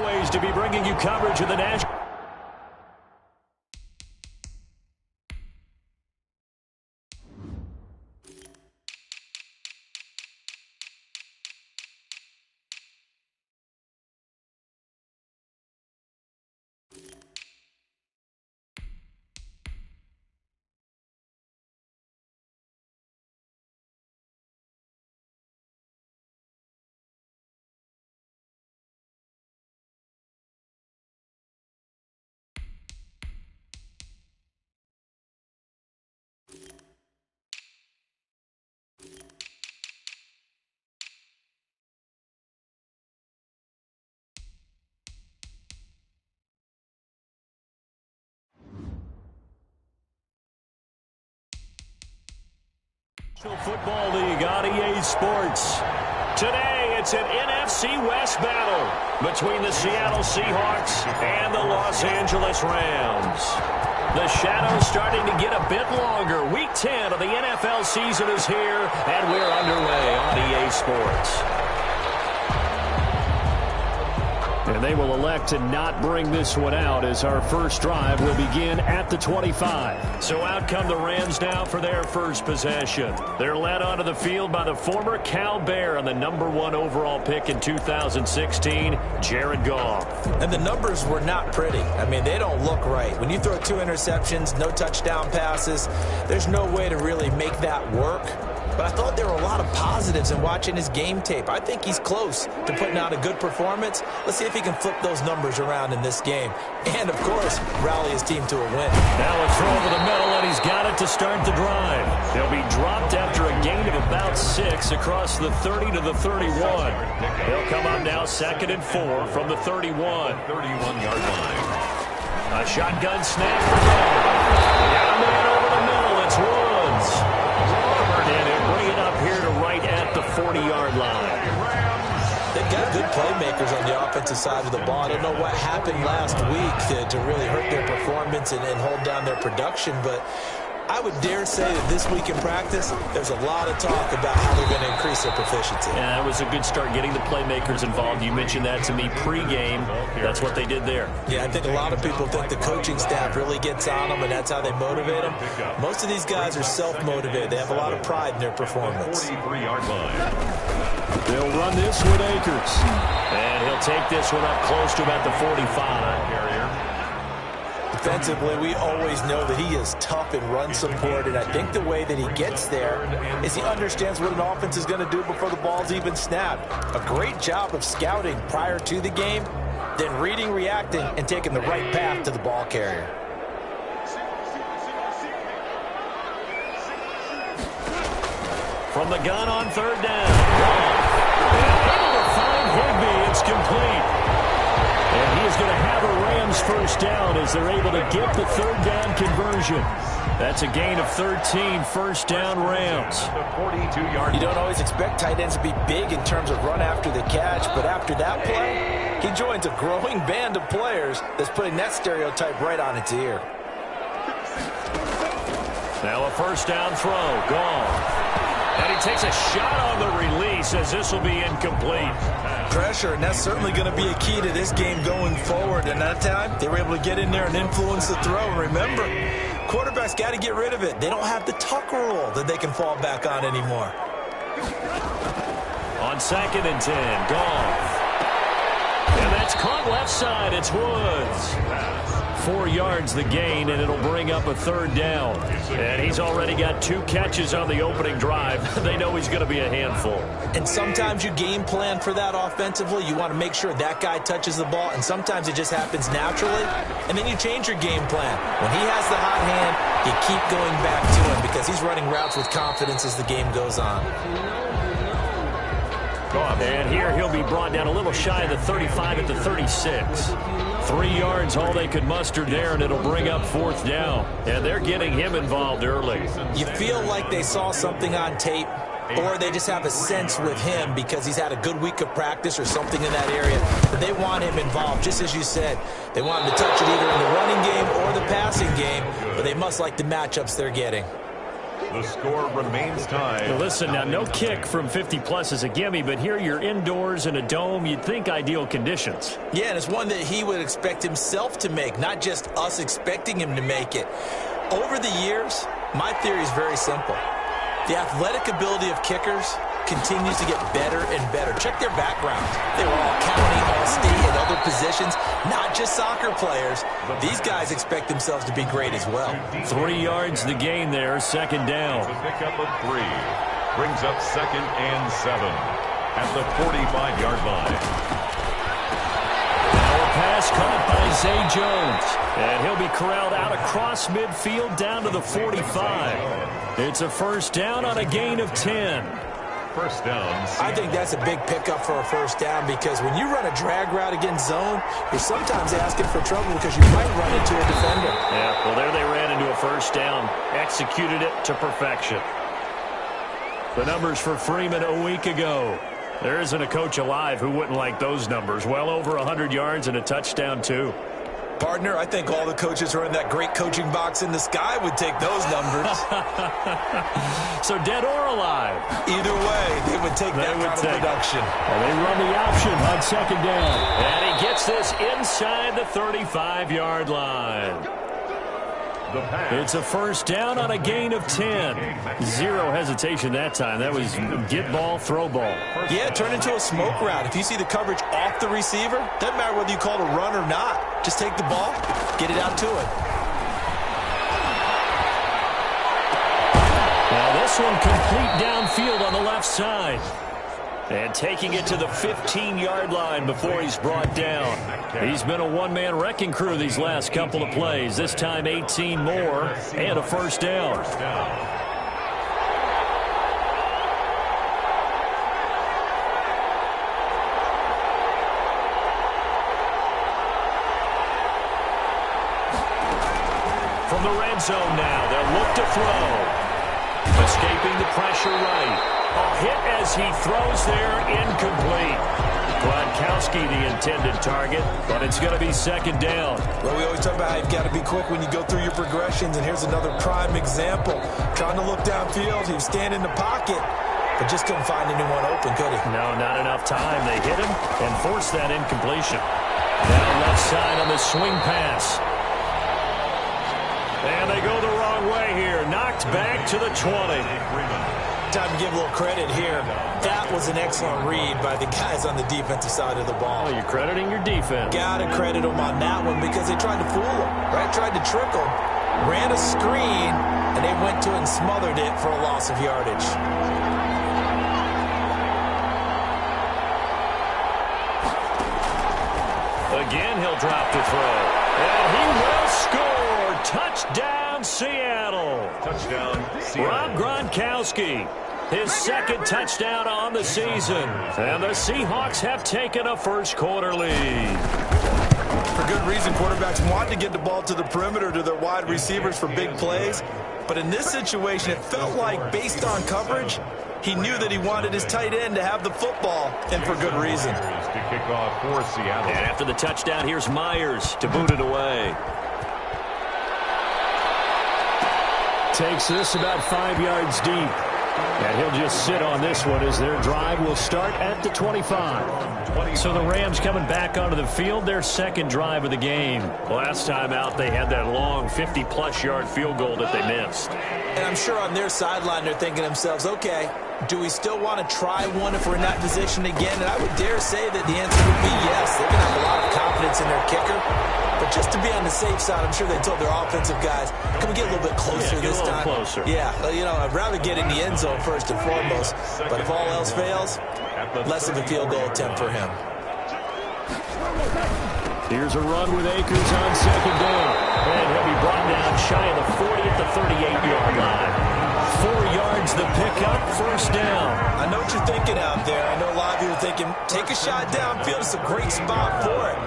poised to be bringing you coverage of the national. Football League on EA Sports. Today, it's an NFC West battle between the Seattle Seahawks and the Los Angeles Rams. The shadow's starting to get a bit longer. Week 10 of the NFL season is here, and we're underway on EA Sports. And they will elect to not bring this one out as our first drive will begin at the 25. So out come the Rams now for their first possession. They're led onto the field by the former Cal Bear and the #1 overall pick in 2016, Jared Goff. And the numbers were not pretty. I mean, they don't look right. When you throw 2 interceptions, no touchdown passes, there's no way to really make that work. But I thought there were a lot of positives in watching his game tape. I think he's close to putting out a good performance. Let's see if he can flip those numbers around in this game. And, of course, rally his team to a win. Now a throw over the middle, and he's got it to start the drive. He'll be dropped after a gain of about 6 across the 30 to the 31. He'll come up now 2nd and 4 from the 31. 31-yard line. A shotgun snap for Goff. Got a man over the middle. It's Woods. And he'll bring it up here to right at the 40-yard line. They've got good playmakers on the offensive side of the ball. I don't know what happened last week to really hurt their performance and hold down their production, but I would dare say that this week in practice, there's a lot of talk about how they're going to increase their proficiency. Yeah, that was a good start getting the playmakers involved. You mentioned that to me pregame. That's what they did there. Yeah, I think a lot of people think the coaching staff really gets on them, and that's how they motivate them. Most of these guys are self-motivated. They have a lot of pride in their performance. 43-yard line. They'll run this with Akers. And he'll take this one up close to about the 45. Defensively, we always know that he is tough in run support, and I think the way that he gets there is he understands what an offense is going to do before the ball's even snapped. A great job of scouting prior to the game, then reading, reacting, and taking the right path to the ball carrier. From the gun on 3rd down. And able to find Higbee. It's complete. And he is going to have a Rams first down as they're able to get the 3rd down conversion. That's a gain of 13, first down Rams. 42-yard. You don't always expect tight ends to be big in terms of run after the catch, but after that play, he joins a growing band of players that's putting that stereotype right on its ear. Now a first down throw, gone. And he takes a shot on the release as this will be incomplete. Pressure, and that's certainly going to be a key to this game going forward. And that time, they were able to get in there and influence the throw. And remember, quarterbacks got to get rid of it. They don't have the tuck rule that they can fall back on anymore. On 2nd and 10, Goff. And that's caught left side. It's Woods. 4 yards the gain, and it'll bring up a 3rd down. And he's already got 2 catches on the opening drive. They know he's going to be a handful. And sometimes you game plan for that offensively. You want to make sure that guy touches the ball, and sometimes it just happens naturally. And then you change your game plan. When he has the hot hand, you keep going back to him because he's running routes with confidence as the game goes on. And here he'll be brought down a little shy of the 35 at the 36. 3 yards, all they could muster there, and it'll bring up 4th down. And they're getting him involved early. You feel like they saw something on tape, or they just have a sense with him because he's had a good week of practice or something in that area. But they want him involved, just as you said. They want him to touch it either in the running game or the passing game, but they must like the matchups they're getting. The score remains tied. Well, listen, now no kick from 50-plus is a gimme, but here you're indoors in a dome. You'd think ideal conditions. Yeah, and it's one that he would expect himself to make, not just us expecting him to make it. Over the years, my theory is very simple. The athletic ability of kickers continues to get better and better. Check their backgrounds. They were all county, all state, and other positions, not just soccer players. These guys expect themselves to be great as well. 3 yards the gain there, second down. The pickup of 3 brings up 2nd and 7 at the 45-yard line. Now a pass caught by Zay Jones. And he'll be corralled out across midfield down to the 45. It's a first down on a gain of 10. First down. I think that's a big pickup for a first down because when you run a drag route against zone, you're sometimes asking for trouble because you might run into a defender. Yeah, well, there they ran into a first down. Executed it to perfection. The numbers for Freeman a week ago. There isn't a coach alive who wouldn't like those numbers. Well over 100 yards and a touchdown, too. Partner, I think all the coaches who are in that great coaching box in the sky would take those numbers. So dead or alive? Either way, they would take that kind of production. Well, they run the option on second down. And he gets this inside the 35-yard line. It's a first down on a gain of 10. Zero hesitation that time. That was get ball, throw ball. Yeah, turn into a smoke route. If you see the coverage off the receiver, doesn't matter whether you call it a run or not. Just take the ball, get it out to it. Now this one complete downfield on the left side. And taking it to the 15-yard line before he's brought down. He's been a one-man wrecking crew these last couple of plays. This time 18 more and a first down. From the red zone now, they'll look to throw. Escaping the pressure right. A hit as he throws there, incomplete. Gronkowski the intended target, but it's going to be second down. Well, we always talk about how you've got to be quick when you go through your progressions, and here's another prime example. Trying to look downfield, he was standing in the pocket, but just couldn't find anyone open, could he? No, not enough time. They hit him and forced that incompletion. Down left side on the swing pass. And they go the wrong way here. Knocked back to the 20. Time to give a little credit here. That was an excellent read by the guys on the defensive side of the ball. Oh, you're crediting your defense. Got to credit them on that one because they tried to fool him, right? Tried to trick him, ran a screen, and they went to it and smothered it for a loss of yardage. Again, he'll drop to throw. And he will score. Touchdown, Seattle. Touchdown, Seattle. Rob Gronkowski, his second touchdown on the season. And the Seahawks have taken a first-quarter lead. For good reason, quarterbacks want to get the ball to the perimeter to their wide receivers for big plays. But in this situation, it felt like, based on coverage, he knew that he wanted his tight end to have the football, and for good reason. To kick off for Seattle. And after the touchdown, here's Myers to boot it away. Takes this about 5 yards deep. And he'll just sit on this one as their drive will start at the 25. So the Rams coming back onto the field, their second drive of the game. Last time out, they had that long 50-plus yard field goal that they missed. And I'm sure on their sideline they're thinking to themselves, okay, do we still want to try one if we're in that position again? And I would dare say that the answer would be yes. They're going to have a lot of confidence in their kicker. But just to be on the safe side, I'm sure they told their offensive guys, can we get a little bit closer this time? Closer. Yeah, you know, I'd rather get in the end zone first and foremost. But if all else fails, less of a field goal attempt for him. Here's a run with Akers on second down. And he'll be brought down shy of the 40 at the 38-yard line. 4 yards the pickup, first down. I know what you're thinking out there. I know a lot of you are thinking, take a shot downfield. It's a great spot for it.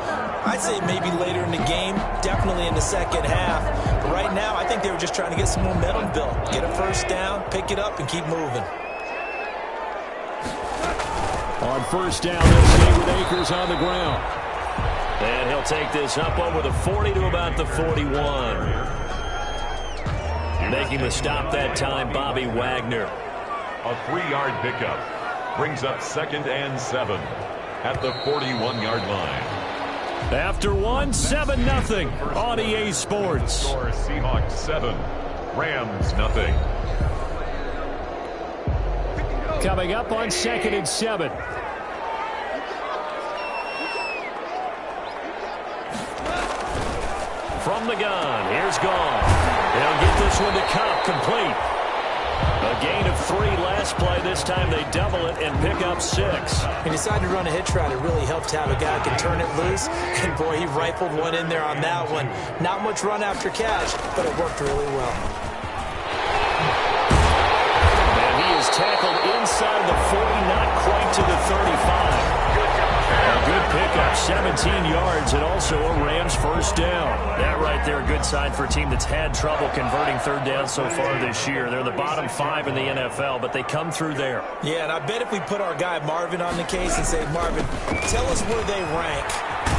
I'd say maybe later in the game, definitely in the second half. But right now, I think they were just trying to get some momentum built. Get a first down, pick it up, and keep moving. On first down, they'll stay with Akers on the ground. And he'll take this up over the 40 to about the 41. Making the stop that time, Bobby Wagner. A 3-yard pickup brings up 2nd and 7 at the 41-yard line. After 7-0 on EA Sports. Score Seahawks 7, Rams 0. Coming up on 2nd and 7. From the gun, here's Gone. They'll get this one to Cup, complete. A gain of 3 last play. This time they double it and pick up 6. He decided to run a hitch route. It really helped to have a guy who can turn it loose. And, boy, he rifled one in there on that one. Not much run after catch, but it worked really well. And he is tackled inside the 40, not quite to the 35. A good pickup, 17 yards, and also a Rams first down. That right there, a good sign for a team that's had trouble converting third down so far this year. They're the bottom 5 in the NFL, but they come through there. Yeah, and I bet if we put our guy Marvin on the case and say, Marvin, tell us where they rank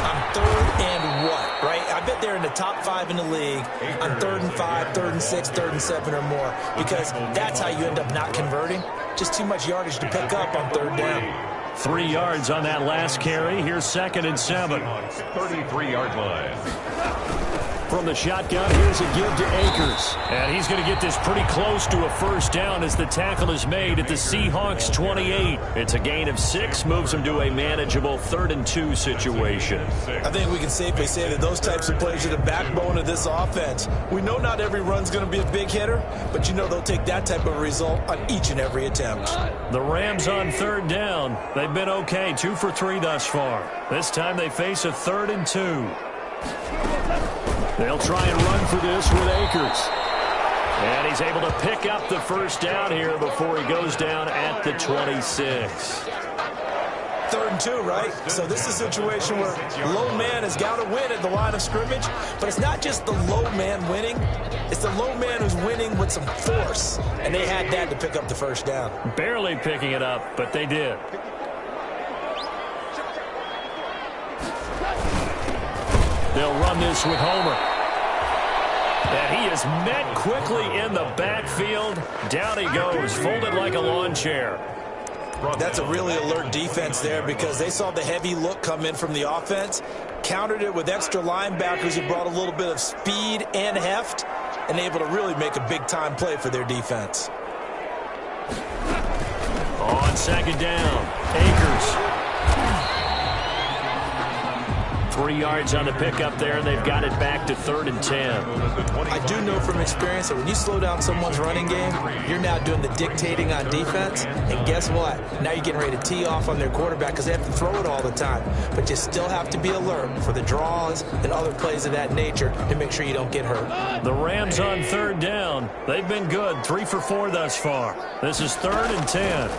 on 3rd and what, right? I bet they're in the top 5 in the league on 3rd and 5, 3rd and 6, 3rd and 7 or more, because that's how you end up not converting. Just too much yardage to pick up on 3rd down. 3 yards on that last carry. Here's 2nd and 7. 33-yard line. From the shotgun, here's a give to Akers. And he's going to get this pretty close to a first down as the tackle is made at the Seahawks 28. It's a gain of 6, moves them to a manageable 3rd and 2 situation. I think we can safely say that those types of plays are the backbone of this offense. We know not every run's going to be a big hitter, but you know they'll take that type of result on each and every attempt. The Rams on 3rd down. They've been okay, 2 for 3 thus far. This time they face a 3rd and 2. They'll try and run for this with Akers. And he's able to pick up the first down here before he goes down at the 26. 3rd and 2, right? So this is a situation where low man has got to win at the line of scrimmage, but it's not just the low man winning. It's the low man who's winning with some force, and they had that to pick up the first down. Barely picking it up, but they did. They'll run this with Homer. And he is met quickly in the backfield. Down he goes, folded like a lawn chair. That's a really alert defense there because they saw the heavy look come in from the offense, countered it with extra linebackers who brought a little bit of speed and heft, and able to really make a big-time play for their defense. On 2nd down, Akers. 3 yards on the pickup there, and they've got it back to 3rd and 10. I do know from experience that when you slow down someone's running game, you're now doing the dictating on defense, and guess what? Now you're getting ready to tee off on their quarterback because they have to throw it all the time. But you still have to be alert for the draws and other plays of that nature to make sure you don't get hurt. The Rams on 3rd down. They've been good, 3 for 4 thus far. This is 3rd and 10.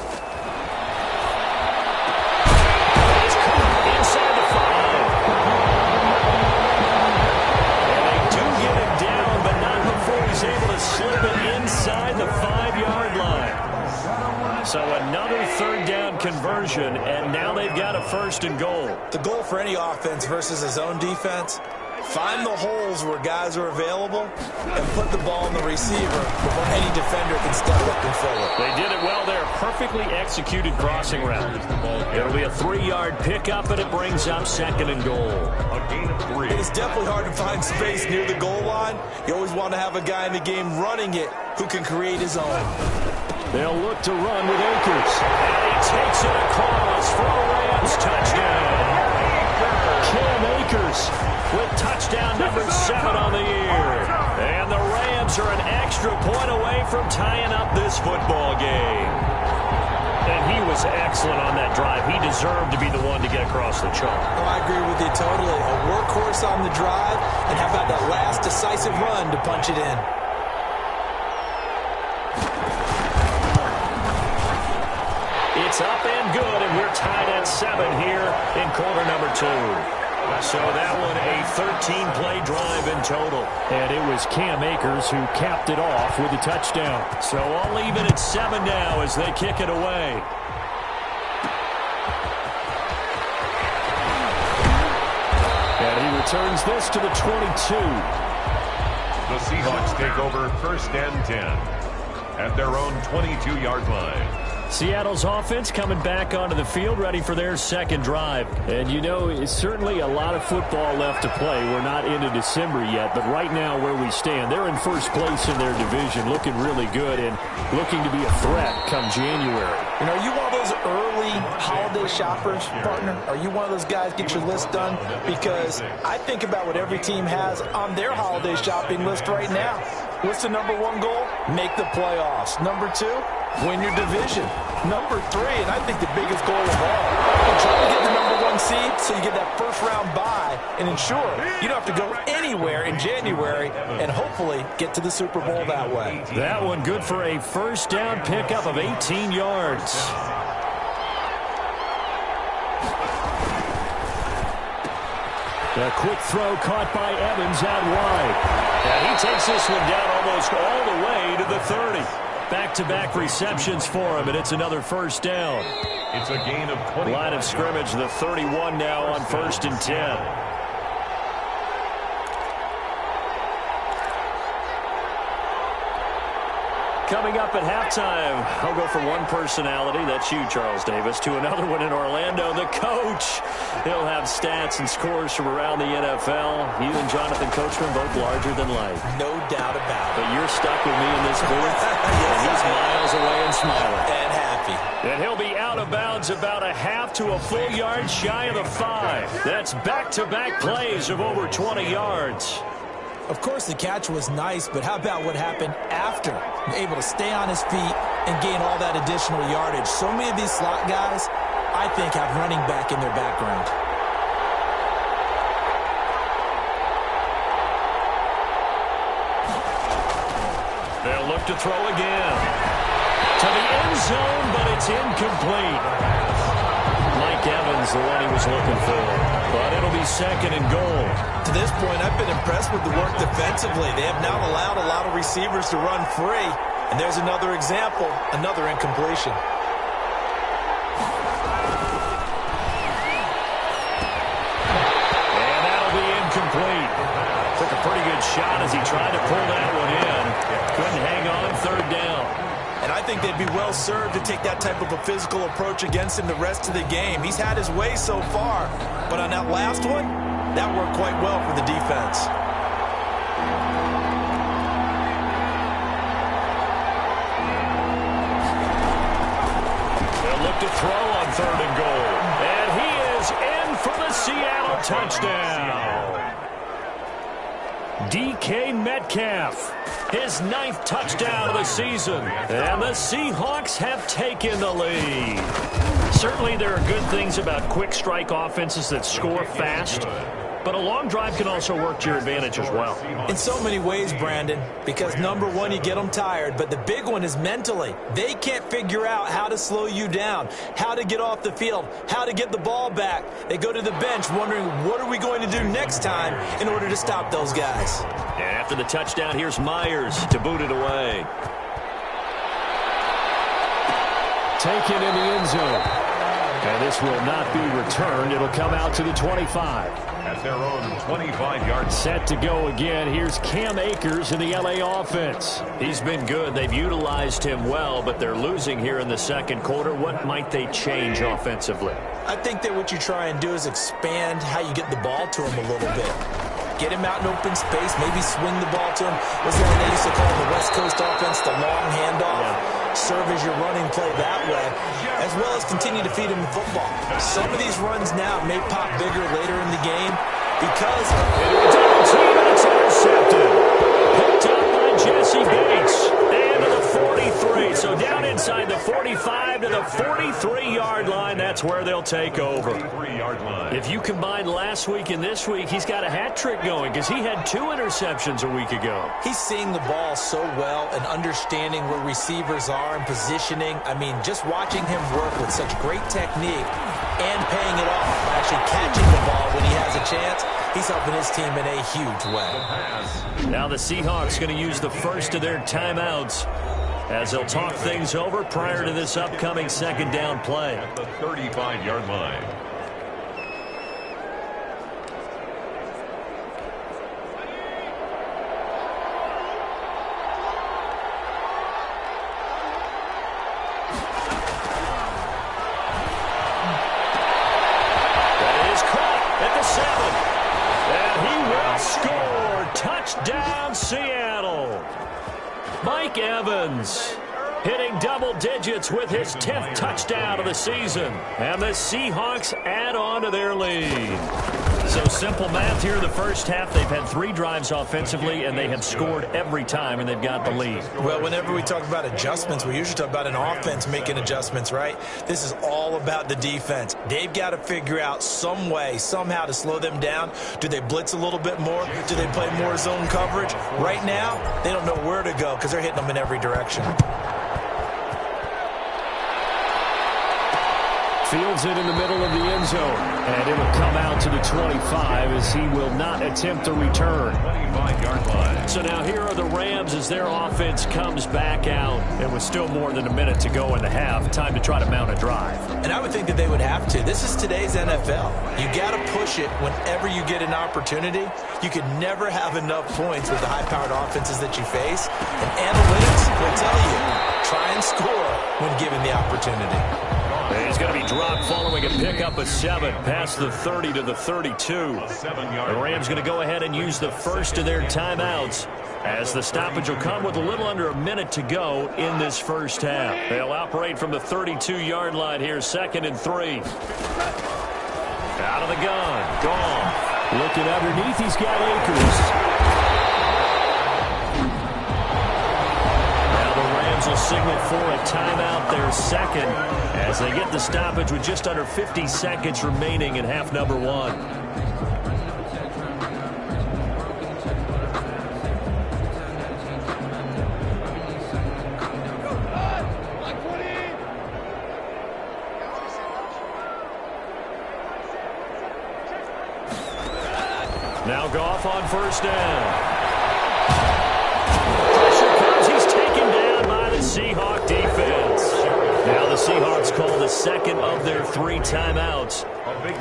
Slip it inside the 5-yard line. So another 3rd down conversion, and now they've got a 1st and goal. The goal for any offense versus a zone defense, find the holes where guys are available and put the ball in the receiver before any defender can step up and fill it. They did it well there. Perfectly executed crossing route. It'll be a 3-yard pickup, and it brings up 2nd and goal. A gain of 3. It's definitely hard to find space near the goal line. You always want to have a guy in the game running it who can create his own. They'll look to run with Akers. And he takes it across for a Rams touchdown. Cam Akers with touchdown number 7 on the year. And the Rams are an extra point away from tying up this football game. And he was excellent on that drive. He deserved to be the one to get across the chalk. Oh, I agree with you totally. A workhorse on the drive, and how about that last decisive run to punch it in? It's up and good, and we're tied at 7 here in quarter number 2. So that one a 13-play drive in total. And it was Cam Akers who capped it off with a touchdown. So all even at 7 now as they kick it away. And he returns this to the 22. The Seahawks take over 1st and 10 at their own 22-yard line. Seattle's offense coming back onto the field, ready for their second drive. And, you know, it's certainly a lot of football left to play. We're not into December yet, but right now where we stand, they're in first place in their division, looking really good and looking to be a threat come January. You know, are you one of those early holiday shoppers, partner? Are you one of those guys get your list done? Because I think about what every team has on their holiday shopping list right now. What's the number one goal? Make the playoffs. Number two, win your division. Number three, and I think the biggest goal of all, try to get the number one seed so you get that first-round bye and ensure you don't have to go anywhere in January and hopefully get to the Super Bowl that way. That one good for a first down pickup of 18 yards. A quick throw caught by Evans out wide. And he takes this one down almost all the way to the 30. Back-to-back receptions for him, and it's another first down. It's a gain of 20. Line of scrimmage, the 31 now on 1st and 10. Coming up at halftime, I'll go from one personality, that's you, Charles Davis, to another one in Orlando, the coach. He'll have stats and scores from around the NFL. You and Jonathan Coachman both larger than life. No doubt about it. But you're stuck with me in this booth, and he's miles away and smiling. And happy. And he'll be out of bounds about a half to a full yard shy of the 5. That's back-to-back plays of over 20 yards. Of course, the catch was nice, but how about what happened after? Able to stay on his feet and gain all that additional yardage. So many of these slot guys, I think, have running back in their background. They'll look to throw again. To the end zone, but it's incomplete. Mike Evans, the one he was looking for. But it'll be 2nd and goal. To this point, I've been impressed with the work defensively. They have now allowed a lot of receivers to run free. And there's another example, another incompletion. And that'll be incomplete. Took a pretty good shot as he tried to pull that one in. Couldn't hang on, 3rd down. And I think they'd be well served to take that type of a physical approach against him the rest of the game. He's had his way so far, but on that last one, that worked quite well for the defense. They'll look to throw on 3rd and goal. And he is in for the Seattle touchdown. DK Metcalf. His 9th touchdown of the season. And the Seahawks have taken the lead. Certainly there are good things about quick strike offenses that score fast. But a long drive can also work to your advantage as well. In so many ways, Brandon, because number one, you get them tired, but the big one is mentally. They can't figure out how to slow you down, how to get off the field, how to get the ball back. They go to the bench wondering, what are we going to do next time in order to stop those guys? And after the touchdown, here's Myers to boot it away. Taken in the end zone. And this will not be returned. It'll come out to the 25. At their own 25-yard. Set to go again. Here's Cam Akers in the LA offense. He's been good. They've utilized him well, but they're losing here in the 2nd quarter. What might they change offensively? I think that what you try and do is expand how you get the ball to him a little bit. Get him out in open space, maybe swing the ball to him. Was that they used to call the West Coast offense the long handoff? Yeah. Serve as your running play that way, as well as continue to feed him the football. Some of these runs now may pop bigger later in the game because double team and it's intercepted. Picked up by Jesse Bates. And to the 43. So down inside the 45 to the 43-yard line. That's where they'll take over. If you combine last week and this week, he's got a hat trick going because he had 2 interceptions a week ago. He's seeing the ball so well and understanding where receivers are and positioning. I mean, just watching him work with such great technique and paying it off by actually catching the ball when he has a chance, he's helping his team in a huge way. Now the Seahawks going to use the first of their timeouts as they'll talk things over prior to this upcoming 2nd down play. At the 35-yard line. score! Touchdown, Seattle! Mike Evans hitting double digits with his 10th touchdown of the season. And the Seahawks add on to their lead. So simple math here in the first half. They've had 3 drives offensively, and they have scored every time, and they've got the lead. Well, whenever we talk about adjustments, we usually talk about an offense making adjustments, right? This is all about the defense. They've got to figure out some way, somehow to slow them down. Do they blitz a little bit more? Do they play more zone coverage? Right now, they don't know where to go because they're hitting them in every direction. Fields it in the middle of the end zone, and it will come out to the 25 as he will not attempt to return. 25-yard line. So now here are the Rams as their offense comes back out. And with still more than a minute to go in the half, time to try to mount a drive. And I would think that they would have to. This is today's NFL. You got to push it whenever you get an opportunity. You can never have enough points with the high-powered offenses that you face. And analytics will tell you, try and score when given the opportunity. He's going to be dropped following a pickup of 7 past the 30 to the 32. The Rams going to go ahead and use the first of their timeouts as the stoppage will come with a little under a minute to go in this first half. They'll operate from the 32-yard line here, 2nd and 3. Out of the gun, gone. Looking underneath, he's got Akers. Will signal for a timeout, their 2nd, as they get the stoppage with just under 50 seconds remaining in half number 1. Now Goff on first down. Seahawk defense. Now the Seahawks call the 2nd of their 3 timeouts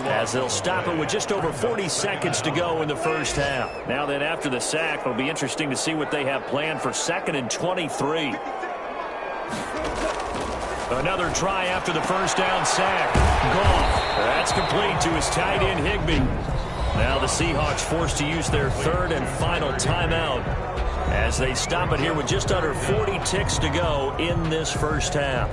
as they'll stop it with just over 40 seconds to go in the first half. Now then, after the sack, it'll be interesting to see what they have planned for 2nd and 23. Another try after the first down sack. Goff. That's complete to his tight end Higbee. Now the Seahawks forced to use their 3rd and final timeout as they stop it here with just under 40 ticks to go in this first half.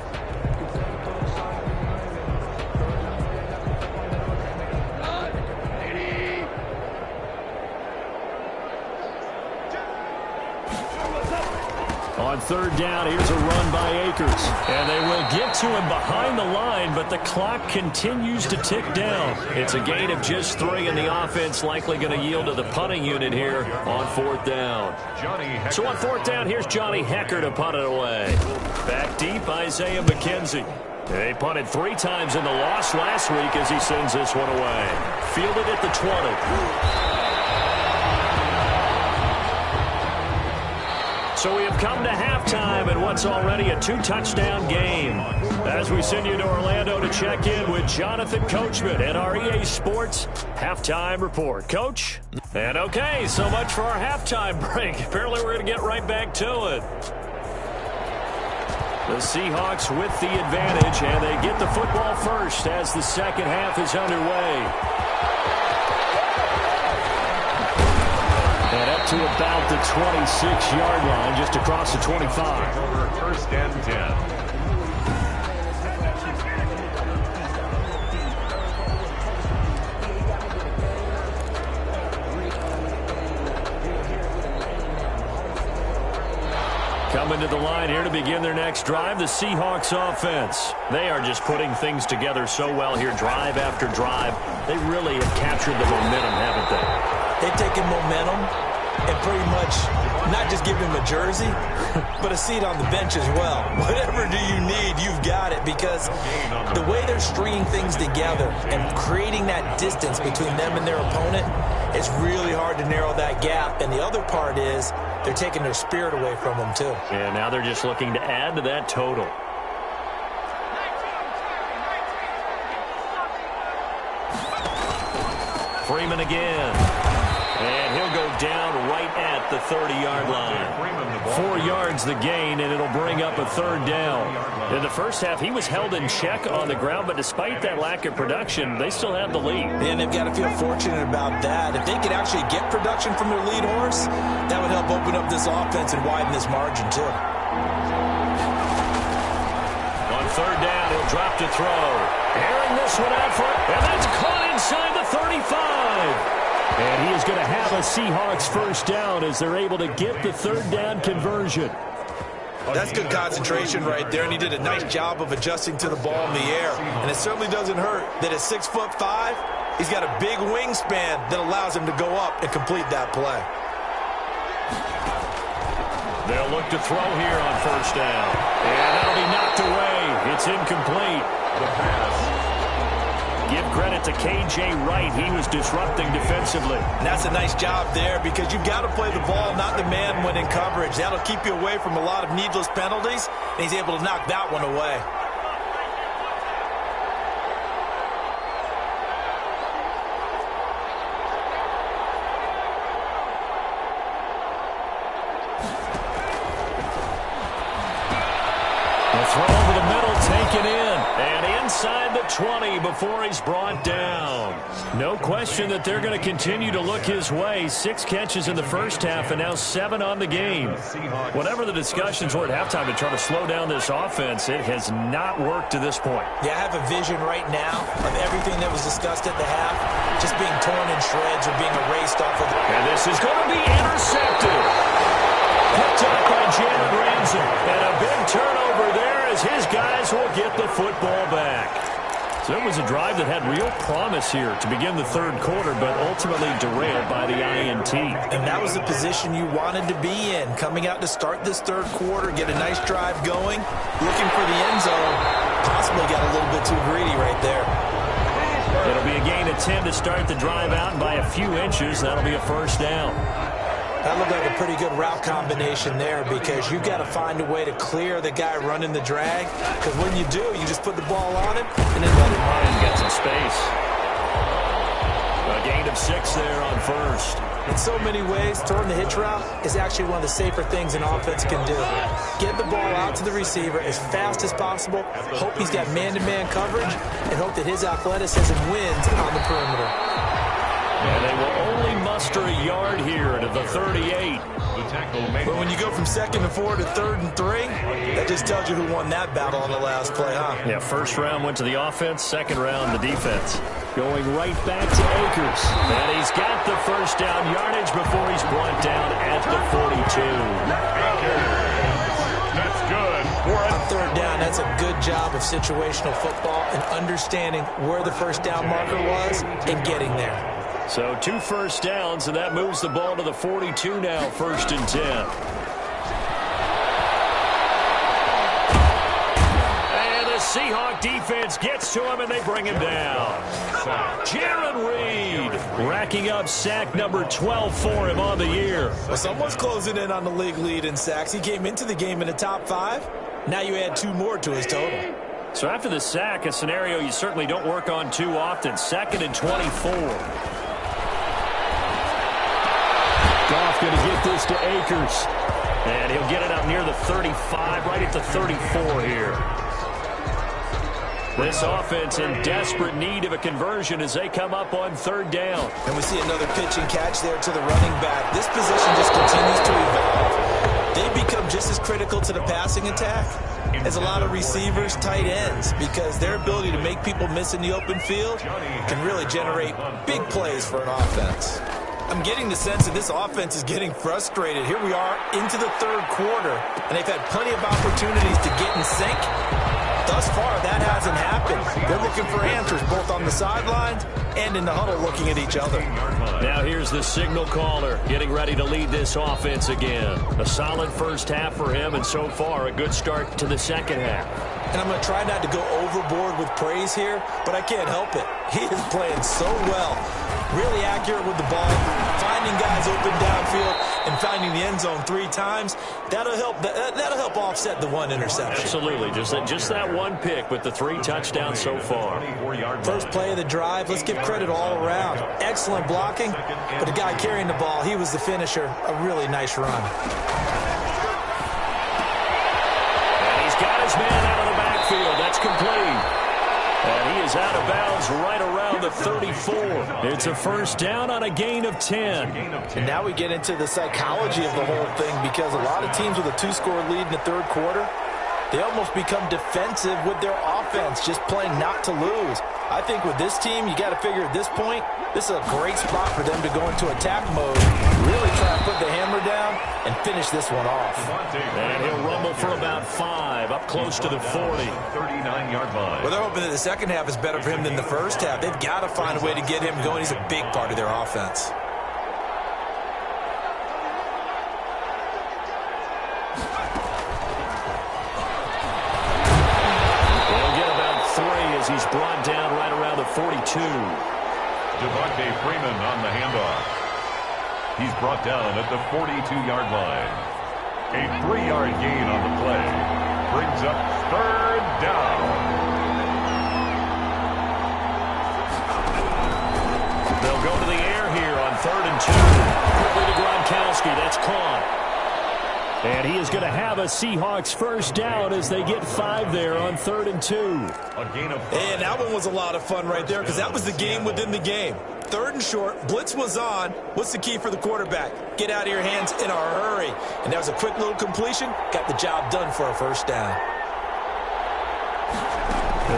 On 3rd down, here's a run by Akers. And they will get to him behind the line, but the clock continues to tick down. It's a gain of just 3, and the offense likely going to yield to the punting unit here on 4th down. So on 4th down, here's Johnny Hecker to punt it away. Back deep, Isaiah McKenzie. They punted 3 times in the loss last week as he sends this one away. Fielded at the 20. So we have come to halftime in what's already a 2-touchdown game. As we send you to Orlando to check in with Jonathan Coachman at our EA Sports Halftime Report. Coach? And okay, so much for our halftime break. Apparently we're going to get right back to it. The Seahawks with the advantage, and they get the football first as the second half is underway. And up to about the 26-yard line, just across the 25. Over 1st and 10. Coming to the line here to begin their next drive, the Seahawks offense. They are just putting things together so well here, drive after drive. They really have captured the momentum, haven't they? They've taken momentum and pretty much not just given him a jersey, but a seat on the bench as well. Whatever do you need, you've got it, because the way they're stringing things together and creating that distance between them and their opponent, it's really hard to narrow that gap. And the other part is they're taking their spirit away from them, too. Yeah, now they're just looking to add to that total. Freeman again. And he'll go down right at the 30-yard line. 4 yards the gain, and it'll bring up a third down. In the first half, he was held in check on the ground, but despite that lack of production, they still have the lead. And they've got to feel fortunate about that. If they could actually get production from their lead horse, that would help open up this offense and widen this margin, too. On third down, he'll drop to throw. Airing this one out for it, and that's caught inside the 35. And he is going to have a Seahawks first down as they're able to get the third down conversion. That's good concentration right there, and he did a nice job of adjusting to the ball in the air. And it certainly doesn't hurt that at 6'5", he's got a big wingspan that allows him to go up and complete that play. They'll look to throw here on first down. And that'll be knocked away. It's incomplete. The pass. Give credit to K.J. Wright. He was disrupting defensively. And that's a nice job there because you've got to play the ball, not the man when in coverage. That'll keep you away from a lot of needless penalties, and he's able to knock that one away. The throw over the middle, taken in. And inside the 20 before he's brought down. No question that they're going to continue to look his way. 6 catches in the first half and now 7 on the game. Whatever the discussions were at halftime to try to slow down this offense, it has not worked to this point. Yeah, I have a vision right now of everything that was discussed at the half just being torn in shreds or being erased off of the... And this is going to be intercepted. Picked up by Jalen Ramsey. And a big turnover there as his guys will get the football back. So it was a drive that had real promise here to begin the third quarter, but ultimately derailed by the INT. And that was the position you wanted to be in, coming out to start this third quarter, get a nice drive going, looking for the end zone. Possibly got a little bit too greedy right there. It'll be a gain of 10 to start the drive out, and by a few inches, that'll be a first down. That looked like a pretty good route combination there because you've got to find a way to clear the guy running the drag. Because when you do, you just put the ball on him and then let him run and get some space. A gain of 6 there on first. In so many ways, throwing the hitch route is actually one of the safer things an offense can do. Get the ball out to the receiver as fast as possible, hope he's got man-to-man coverage, and hope that his athleticism wins on the perimeter. And they will only muster a yard here to the 38. But when you go from 2nd and 4 to 3rd and 3, that just tells you who won that battle on the last play, huh? Yeah, first round went to the offense, second round the defense. Going right back to Akers. And he's got the first down yardage before he's brought down at the 42. That's good. On third down, that's a good job of situational football and understanding where the first down marker was and getting there. So 2 first downs, and that moves the ball to the 42 now, 1st and 10. And the Seahawk defense gets to him, and they bring him down. Jaron Reed racking up sack number 12 for him on the year. Well, someone's closing in on the league lead in sacks. He came into the game in the top 5. Now you add 2 more to his total. So after the sack, a scenario you certainly don't work on too often. 2nd and 24. Goff going to get this to Akers. And he'll get it up near the 35, right at the 34 here. This offense in desperate need of a conversion as they come up on 3rd down. And we see another pitch and catch there to the running back. This position just continues to evolve. They become just as critical to the passing attack as a lot of receivers, tight ends, because their ability to make people miss in the open field can really generate big plays for an offense. I'm getting the sense that this offense is getting frustrated. Here we are into the 3rd quarter, and they've had plenty of opportunities to get in sync. Thus far, that hasn't happened. They're looking for answers both on the sidelines and in the huddle looking at each other. Now here's the signal caller getting ready to lead this offense again. A solid first half for him, and so far a good start to the second half. And I'm going to try not to go overboard with praise here, but I can't help it. He is playing so well. Really accurate with the ball, finding guys open downfield, and finding the end zone 3 times. That'll help offset the 1 interception. Absolutely. Just that 1 pick with the 3 touchdowns so far. First play of the drive, let's give credit all around. Excellent blocking, but the guy carrying the ball, he was the finisher. A really nice run. his man out of the backfield. That's complete. And he is out of bounds right around the 34. It's a first down on a gain of 10. And now we get into the psychology of the whole thing, because a lot of teams with a 2-score lead in the third quarter, they almost become defensive with their offense, just playing not to lose. I think with this team, you got to figure at this point, this is a great spot for them to go into attack mode, really try to put the hammer down and finish this one off. And he'll rumble for about 5, up close to the 40. 39-yard line. Well, they're hoping that the second half is better for him than the first half. They've got to find a way to get him going. He's a big part of their offense. He's brought down right around the 42. Devontae Freeman on the handoff. He's brought down at the 42-yard line. A 3-yard gain on the play. Brings up third down. They'll go to the air here on 3rd and 2. Quickly to Gronkowski. That's caught. And he is going to have a Seahawks first down as they get 5 there on 3rd and 2. A gain of 5. And that one was a lot of fun right there, because that was the game within the game. 3rd and short, blitz was on. What's the key for the quarterback? Get out of your hands in a hurry. And that was a quick little completion. Got the job done for a first down.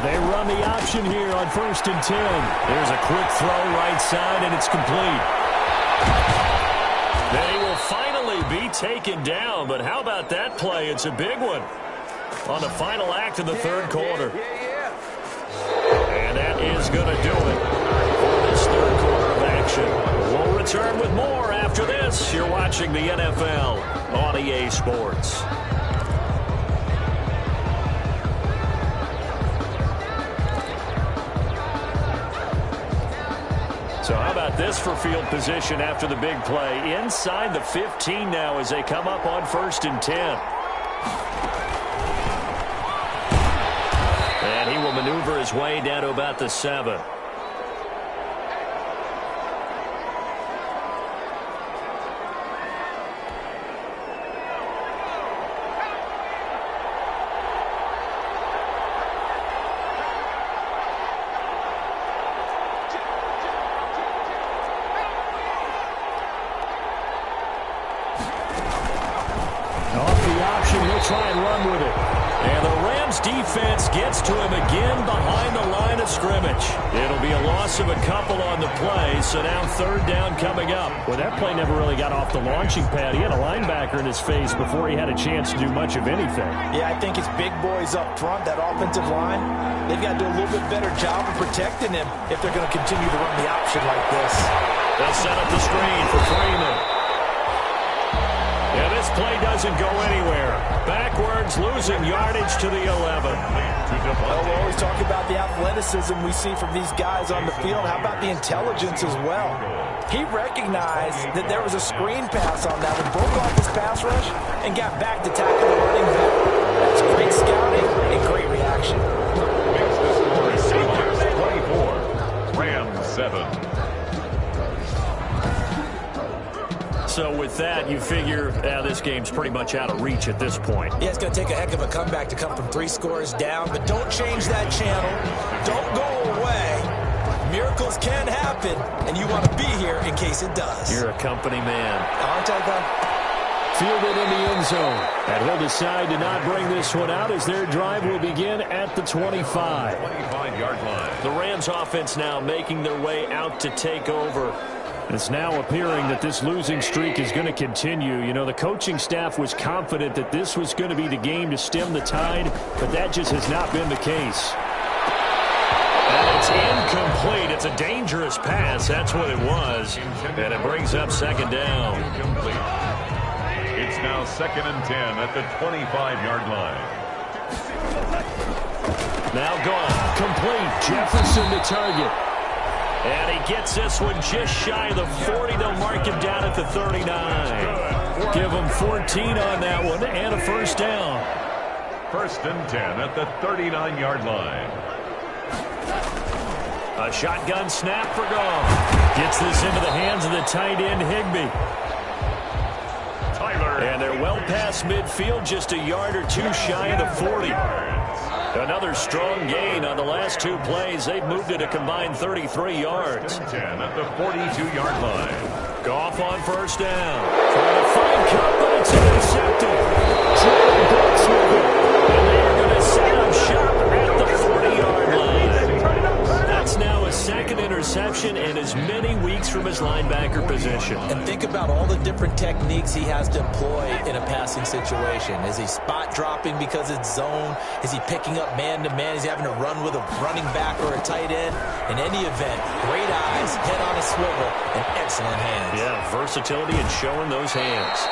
They run the option here on 1st and 10. There's a quick throw right side, and it's complete. They will finally be taken down, but how about that play? It's a big one on the final act of the third quarter. And that is going to do it for this third quarter of action. We'll return with more after this. You're watching the NFL on EA Sports. So how about this for field position after the big play? Inside the 15 now as they come up on 1st and 10. And he will maneuver his way down to about the 7. Try and run with it. And the Rams defense gets to him again behind the line of scrimmage. It'll be a loss of a couple on the play, so now 3rd down coming up. Well, that play never really got off the launching pad. He had a linebacker in his face before he had a chance to do much of anything. Yeah, I think it's big boys up front, that offensive line. They've got to do a little bit better job of protecting him if they're going to continue to run the option like this. They'll set up the screen for Freeman. Yeah, this play doesn't go anywhere. Backwards, losing yardage to the 11. Well, we always talk about the athleticism we see from these guys on the field. How about the intelligence as well? He recognized that there was a screen pass on that one, broke off his pass rush, and got back to tackle the running back. That's great scouting and great reaction. Seahawks 24, Rams 7. So with that, you figure this game's pretty much out of reach at this point. Yeah, it's going to take a heck of a comeback to come from 3 scores down, but don't change that channel. Don't go away. Miracles can happen, and you want to be here in case it does. You're a company man. Aren't I, though? Fielded in the end zone. And he'll decide to not bring this one out as their drive will begin at the 25. 25-yard line. The Rams offense now making their way out to take over. It's now appearing that this losing streak is going to continue. You know, the coaching staff was confident that this was going to be the game to stem the tide, but that just has not been the case. And it's incomplete. It's a dangerous pass. That's what it was. And it brings up 2nd down. Incomplete. It's now 2nd and 10 at the 25-yard line. Now gone. Complete. Jefferson to target. And he gets this one just shy of the 40. They'll mark him down at the 39. Give him 14 on that one and a first down. 1st and 10 at the 39-yard line. A shotgun snap for Goff. Gets this into the hands of the tight end, Higbee. Tyler And they're well past midfield, just a yard or two shy of the 40. Another strong gain on the last two plays. They've moved it a combined 33 yards. 10 at the 42-yard line. Goff on first down. Trying to find Cup, but it's intercepted. Jordan Brooks with it. And they are going to set up shop at the 40-yard line. That's now a second interception and as many weeks from his linebacker position. And think about all the different techniques he has to employ in a passing situation. Is he spot dropping because it's zone? Is he picking up man-to-man? Is he having to run with a running back or a tight end? In any event, great eyes, head on a swivel, and excellent hands. Yeah, versatility and showing those hands.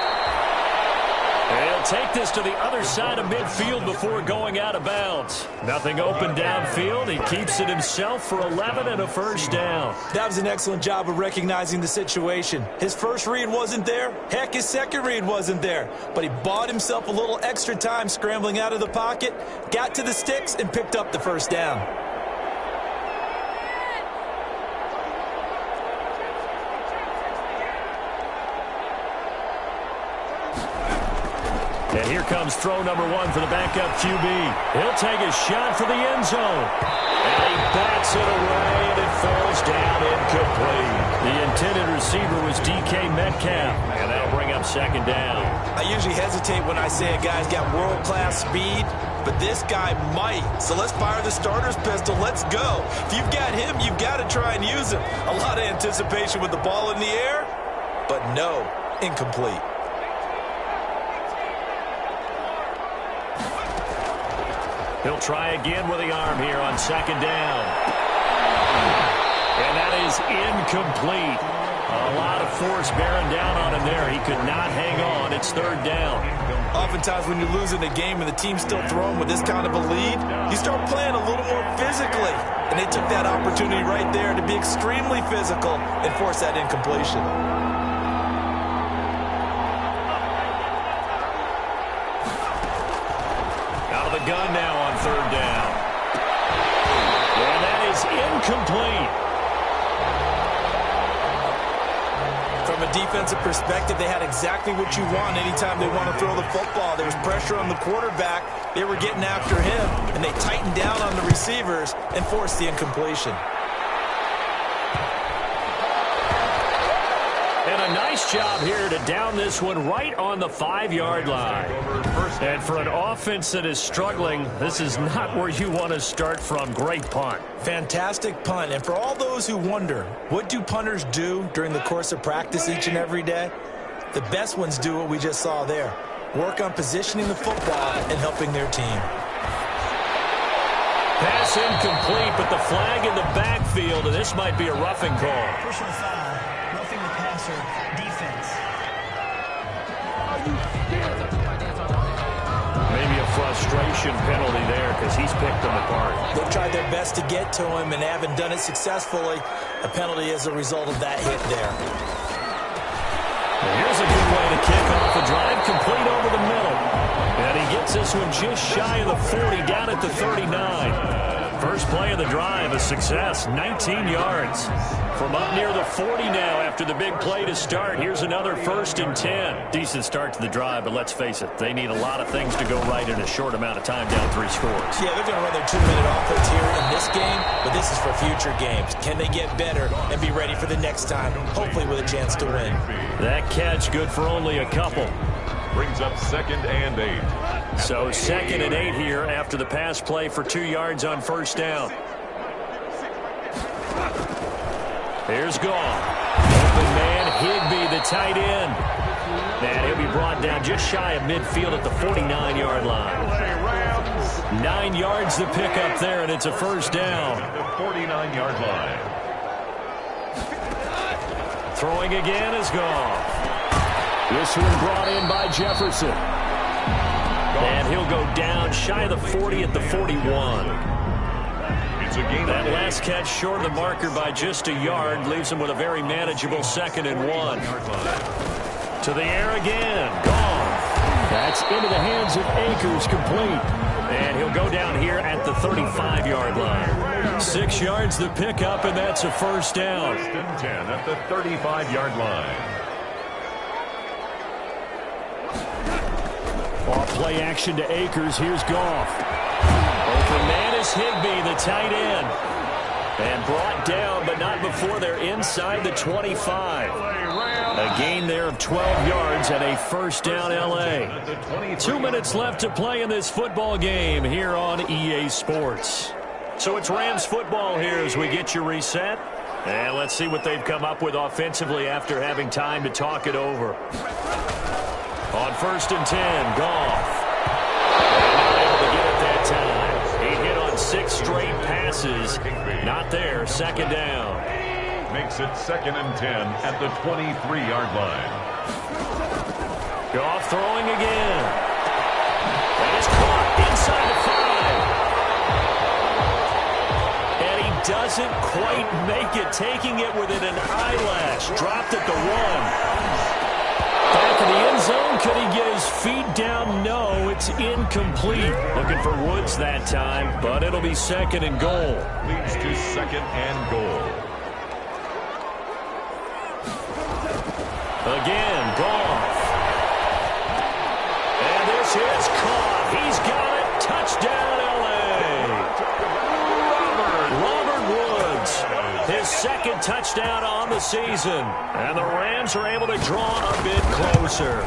And he'll take this to the other side of midfield before going out of bounds. Nothing open downfield. He keeps it himself for 11 and a first down. That was an excellent job of recognizing the situation. His first read wasn't there. Heck, his second read wasn't there. But he bought himself a little extra time scrambling out of the pocket, got to the sticks, and picked up the first down. And here comes throw number one for the backup QB. He'll take a shot for the end zone. And he bats it away, and it falls down incomplete. The intended receiver was DK Metcalf, and that'll bring up second down. I usually hesitate when I say a guy's got world-class speed, but this guy might. So let's fire the starter's pistol. Let's go. If you've got him, you've got to try and use him. A lot of anticipation with the ball in the air, but no, incomplete. He'll try again with the arm here on second down. And that is incomplete. A lot of force bearing down on him there. He could not hang on. It's third down. Oftentimes when you're losing a game and the team's still throwing with this kind of a lead, you start playing a little more physically. And they took that opportunity right there to be extremely physical and force that incompletion. Gun now on third down. And that is incomplete. From a defensive perspective, they had exactly what you want anytime they want to throw the football. There was pressure on the quarterback. They were getting after him, and they tightened down on the receivers and forced the incompletion. And a nice job here to down this one right on the 5-yard line. And for an offense that is struggling, this is not where you want to start from. Great punt. Fantastic punt. And for all those who wonder, what do punters do during the course of practice each and every day? The best ones do what we just saw there. Work on positioning the football and helping their team. Pass incomplete, but the flag in the backfield, and this might be a roughing call. Personal foul, roughing the passer, defense. Maybe a frustration penalty there because he's picked them apart. They've tried their best to get to him and haven't done it successfully. A penalty as a result of that hit there. Well, here's a good way to kick off a drive, complete over the middle. And he gets this one just shy of the 40, down at the 39. First play of the drive, a success, 19 yards. From up near the 40 now after the big play to start. Here's another 1st and 10. Decent start to the drive, but let's face it, they need a lot of things to go right in a short amount of time, down 3 scores. Yeah, they're going to run their 2-minute offense here in this game, but this is for future games. Can they get better and be ready for the next time, hopefully with a chance to win? That catch good for only a couple. Brings up 2nd and 8. So 2nd and 8 here after the pass play for 2 yards on first down. Here's Goff. Open man, Higbee, the tight end. And he'll be brought down just shy of midfield at the 49-yard line. 9 yards to pick up there, and it's a first down. At the 49-yard line. Throwing again is Goff. This one brought in by Jefferson. And he'll go down shy of the 40 at the 41. That last catch short of the marker by just a yard leaves him with a very manageable 2nd and 1. To the air again. Goff. That's into the hands of Akers, complete. And he'll go down here at the 35-yard line. 6 yards the pickup, and that's a first down. 1st and 10 at the 35-yard line. play action to Akers. Here's Goff. Open man is Higbee, the tight end. And brought down, but not before they're inside the 25. A gain there of 12 yards and a first down, L.A. 2 minutes left to play in this football game here on EA Sports. So it's Rams football here as we get you reset. And let's see what they've come up with offensively after having time to talk it over. On 1st and 10, Goff. Not able to get it that time. He hit on 6 straight passes. Not there. 2nd down. Makes it 2nd and 10 at the 23-yard line. Goff throwing again. And it's caught inside the 5. And he doesn't quite make it, taking it within an eyelash. Dropped at the 1. Back in the end zone. Could he get his feet down? No, it's incomplete. Looking for Woods that time, but it'll be 2nd and goal. Leads to 2nd and goal. Again, Goff. And this is caught. He's got it. Touchdown, L.A. Robert Woods. His 2nd touchdown on the season. And the Rams are able to draw a bit closer.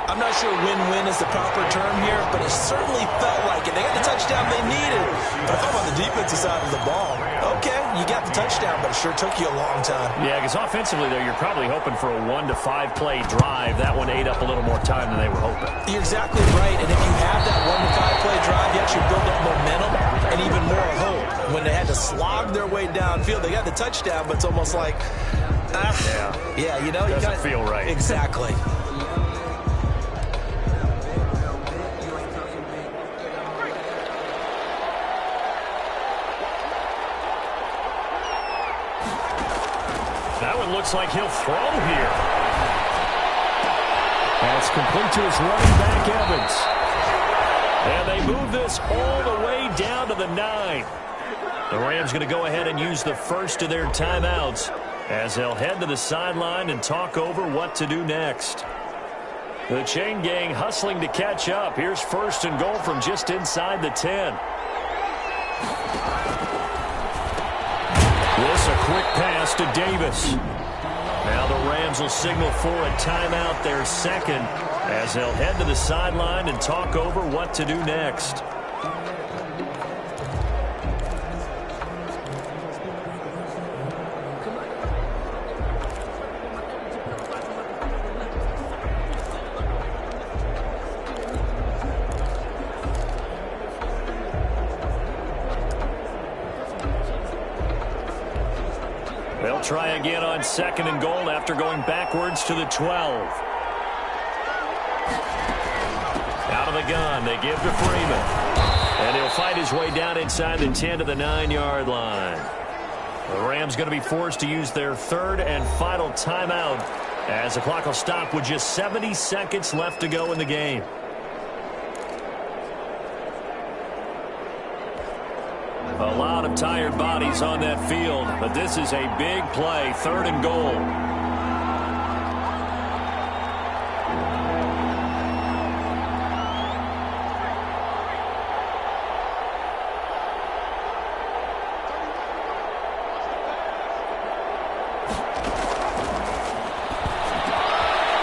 I'm not sure win-win is the proper term here, but it certainly felt like it. They got the touchdown they needed. But if I'm on the defensive side of the ball, okay, you got the touchdown, but it sure took you a long time. Yeah, because offensively, though, you're probably hoping for a 1 to 5 play drive. That one ate up a little more time than they were hoping. You're exactly right, and if you have that 1 to 5 play drive, you actually build up momentum and even more hope. When they had to slog their way downfield, they got the touchdown, but it's almost like, yeah, you know, doesn't you gotta feel right. Exactly. That one looks like he'll throw here. That's complete to his running back, Evans. And they move this all the way down to the 9. The Rams going to go ahead and use the first of their timeouts as they'll head to the sideline and talk over what to do next. The chain gang hustling to catch up. Here's 1st and goal from just inside the 10. This a quick pass to Davis. Now the Rams will signal for a timeout, their 2nd, as they'll head to the sideline and talk over what to do next. They'll try again on 2nd and goal after going backwards to the 12. Out of the gun, they give to Freeman. And he'll fight his way down inside the 10 to the 9-yard line. The Rams going to be forced to use their 3rd and final timeout as the clock will stop with just 70 seconds left to go in the game. A lot of tired bodies on that field, but this is a big play, 3rd and goal.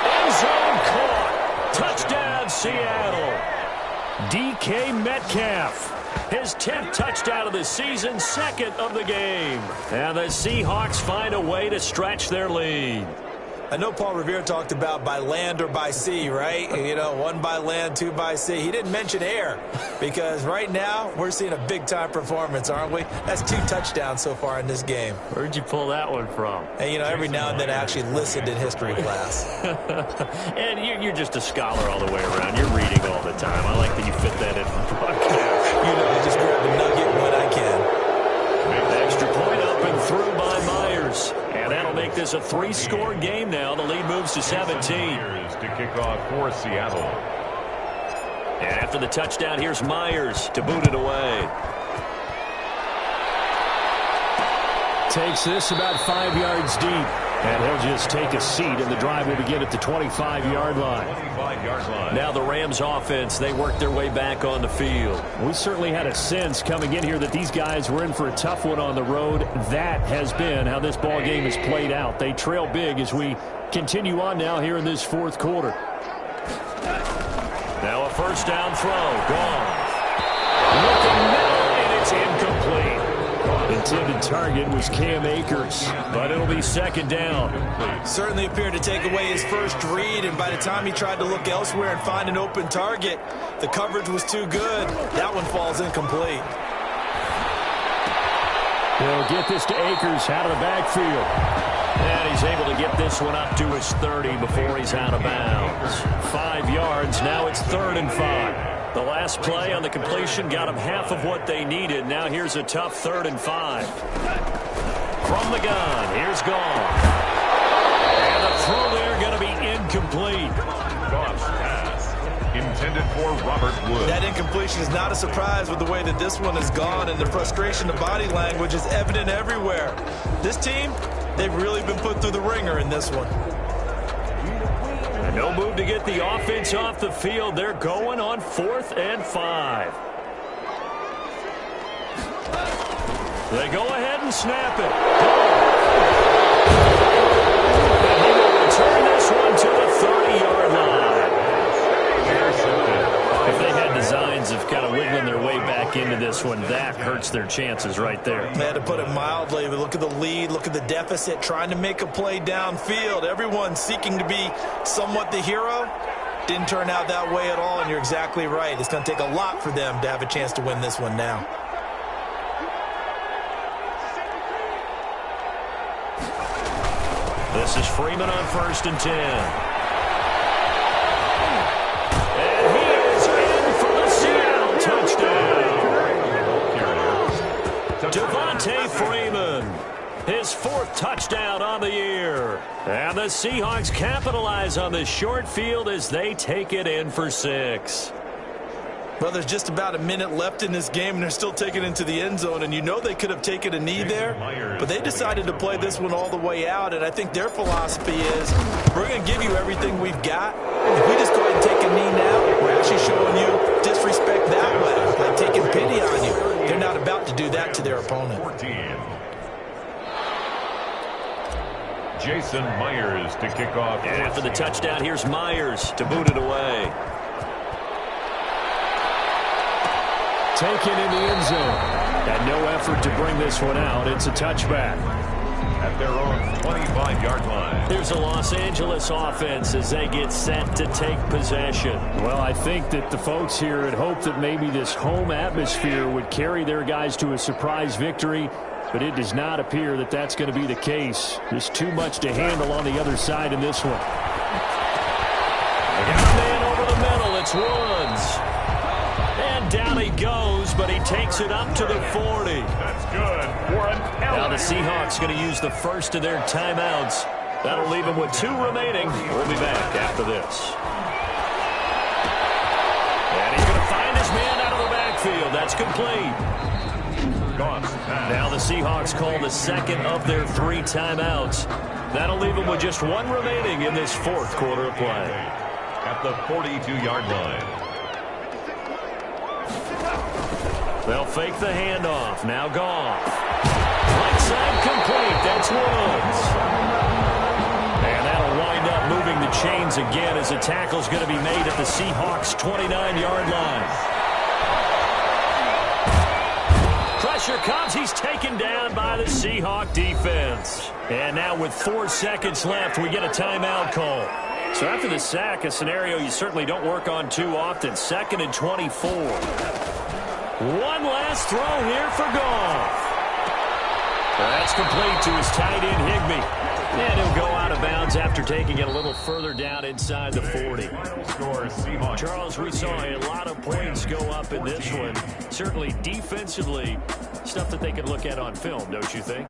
End zone caught. Touchdown, Seattle. DK Metcalf. His 10th touchdown of the season, 2nd of the game. And the Seahawks find a way to stretch their lead. I know Paul Revere talked about by land or by sea, right? You know, 1 by land, 2 by sea. He didn't mention air because right now we're seeing a big-time performance, aren't we? That's 2 touchdowns so far in this game. Where'd you pull that one from? And, you know, every now and then I actually listened in history class. And you're just a scholar all the way around. You're reading all the time. I like that you fit that in the broadcast. You know, I just grab a nugget when I can. Extra point up and through by Myers. And that'll make this a 3-score game now. The lead moves to 17. To kick off for Seattle. And after the touchdown, here's Myers to boot it away. Takes this about 5 yards deep. And he'll just take a seat, and the drive will begin at the 25-yard line. 25-yard line. Now the Rams offense, they work their way back on the field. We certainly had a sense coming in here that these guys were in for a tough one on the road. That has been how this ball game has played out. They trail big as we continue on now here in this fourth quarter. Now a first down throw, gone. Looking middle, and it's incomplete. Intended target was Cam Akers, but it'll be second down. Certainly appeared to take away his first read, and by the time he tried to look elsewhere and find an open target, the coverage was too good. That one falls incomplete. He'll get this to Akers out of the backfield. And he's able to get this one up to his 30 before he's out of bounds. 5 yards, now it's 3rd and 5. The last play on the completion got them half of what they needed. Now here's a tough 3rd and 5. From the gun, here's Goff. And the throw there going to be incomplete. Goff's pass intended for Robert Woods. That incompletion is not a surprise with the way that this one has gone, and the frustration of body language is evident everywhere. This team, they've really been put through the ringer in this one. And no move to get the offense off the field. They're going on 4th and 5. They go ahead and snap it. And he will return this one to the 30-yard line. If they had designs of kind of wiggling their way back into this one, that hurts their chances right there. They had to put it mildly. Look at the lead, look at the deficit, trying to make a play downfield. Everyone seeking to be somewhat the hero. Didn't turn out that way at all, and you're exactly right. It's going to take a lot for them to have a chance to win this one now. This is Freeman on 1st and 10. Devontae Freeman, his 4th touchdown on the year. And the Seahawks capitalize on this short field as they take it in for 6. Well, there's just about a minute left in this game, and they're still taking it into the end zone. And you know they could have taken a knee there, but they decided to play this one all the way out. And I think their philosophy is, we're going to give you everything we've got. If we just go ahead and take a knee now, we're actually showing you disrespect that way, like taking pity on you. They're not about to do that to their opponent. 14. Jason Myers to kick off. And after the touchdown, here's Myers to boot it away. Taken in the end zone. And no effort to bring this one out. It's a touchback. At their own 25-yard line. Here's a Los Angeles offense as they get set to take possession. Well, I think that the folks here had hoped that maybe this home atmosphere would carry their guys to a surprise victory, but it does not appear that that's going to be the case. There's too much to handle on the other side in this one. They got a man over the middle. It's Woods. And down he goes, but he takes it up to the 40. That's good for an Now the Seahawks going to use the first of their timeouts. That'll leave them with 2 remaining. We'll be back after this. And he's going to find his man out of the backfield. That's complete. Now the Seahawks call the second of their 3 timeouts. That'll leave them with just 1 remaining in this 4th quarter of play. At the 42-yard line. They'll fake the handoff. Now Goff. Right side complete. That's Woods. And that'll wind up moving the chains again as a tackle's going to be made at the Seahawks' 29-yard line. Pressure comes. He's taken down by the Seahawk defense. And now with 4 seconds left, we get a timeout call. So after the sack, a scenario you certainly don't work on too often. 2nd and 24. One last throw here for Goff. That's complete to his tight end, Higbee. And he'll go out of bounds after taking it a little further down inside the 40. Charles, we saw a lot of points go up in this one. Certainly defensively, stuff that they could look at on film, don't you think?